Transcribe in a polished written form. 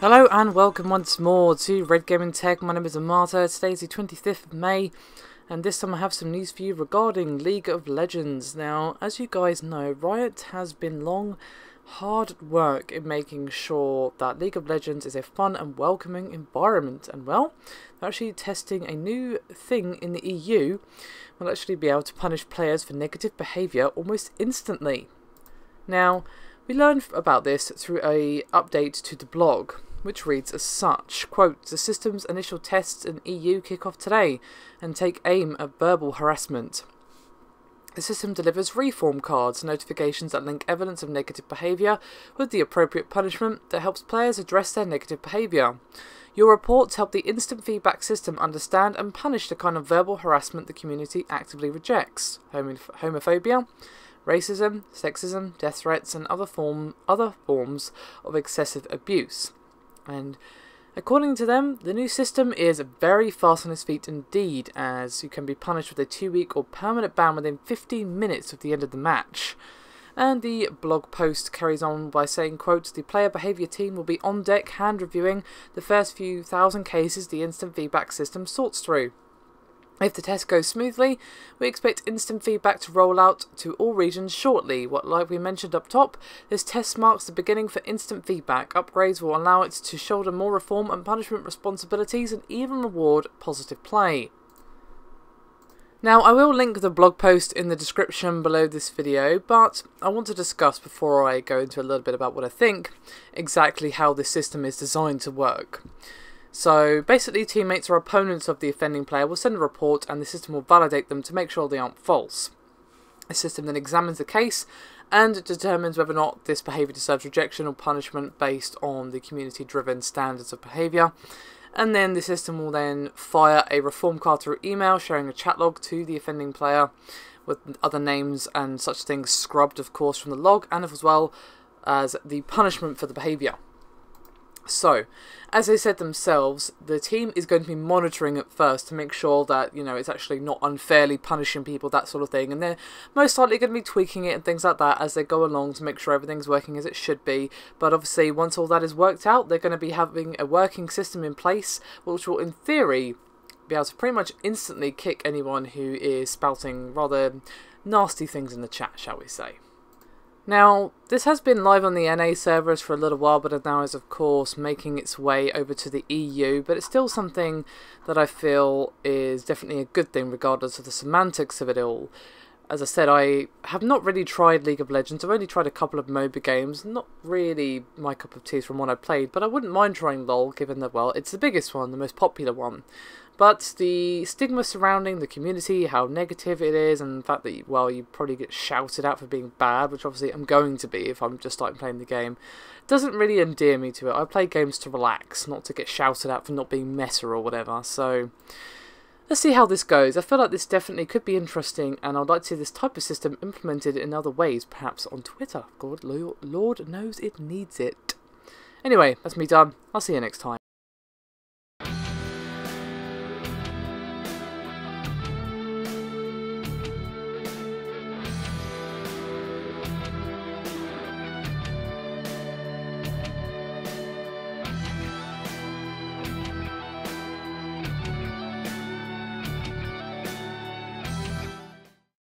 Hello and welcome once more to Red Gaming Tech. My name is Amata. Today is the 25th of May and this time I have some news for you regarding League of Legends. Now, as you guys know, Riot has been hard work in making sure that League of Legends is a fun and welcoming environment, and well, they're actually testing a new thing in the EU. Will actually be able to punish players for negative behaviour almost instantly. Now, we learned about this through a update to the blog, which reads as such, quote, "The system's initial tests in EU kick off today and take aim at verbal harassment. The system delivers reform cards, notifications that link evidence of negative behaviour with the appropriate punishment that helps players address their negative behaviour. Your reports help the instant feedback system understand and punish the kind of verbal harassment the community actively rejects: homophobia, racism, sexism, death threats, and other forms of excessive abuse." And according to them, the new system is very fast on its feet indeed, as you can be punished with a 2-week or permanent ban within 15 minutes of the end of the match. And the blog post carries on by saying, quote, "The player behaviour team will be on deck hand reviewing the first few thousand cases the instant feedback system sorts through. If the test goes smoothly, we expect instant feedback to roll out to all regions shortly. Like we mentioned up top, this test marks the beginning for instant feedback. Upgrades will allow it to shoulder more reform and punishment responsibilities and even reward positive play." Now, I will link the blog post in the description below this video, but I want to discuss, before I go into a little bit about what I think, exactly how this system is designed to work. So basically, teammates or opponents of the offending player will send a report and the system will validate them to make sure they aren't false. The system then examines the case and determines whether or not this behaviour deserves rejection or punishment based on the community-driven standards of behaviour. And then the system will then fire a reform card through email showing a chat log to the offending player with other names and such things scrubbed, of course, from the log, and as well as the punishment for the behaviour. So, as they said themselves, the team is going to be monitoring at first to make sure that, you know, it's actually not unfairly punishing people, that sort of thing, and they're most likely going to be tweaking it and things like that as they go along to make sure everything's working as it should be. But obviously, once all that is worked out, they're going to be having a working system in place, which will, in theory, be able to pretty much instantly kick anyone who is spouting rather nasty things in the chat, shall we say. Now, this has been live on the NA servers for a little while, but it now is, of course, making its way over to the EU, but it's still something that I feel is definitely a good thing regardless of the semantics of it all. As I said, I have not really tried League of Legends. I've only tried a couple of MOBA games, not really my cup of tea from what I've played, but I wouldn't mind trying LoL, given that, well, it's the biggest one, the most popular one. But the stigma surrounding the community, how negative it is, and the fact that, well, you probably get shouted at for being bad, which obviously I'm going to be if I'm just starting playing the game, doesn't really endear me to it. I play games to relax, not to get shouted at for not being meta or whatever, so let's see how this goes. I feel like this definitely could be interesting, and I'd like to see this type of system implemented in other ways, perhaps on Twitter. God, Lord knows it needs it. Anyway, that's me done. I'll see you next time.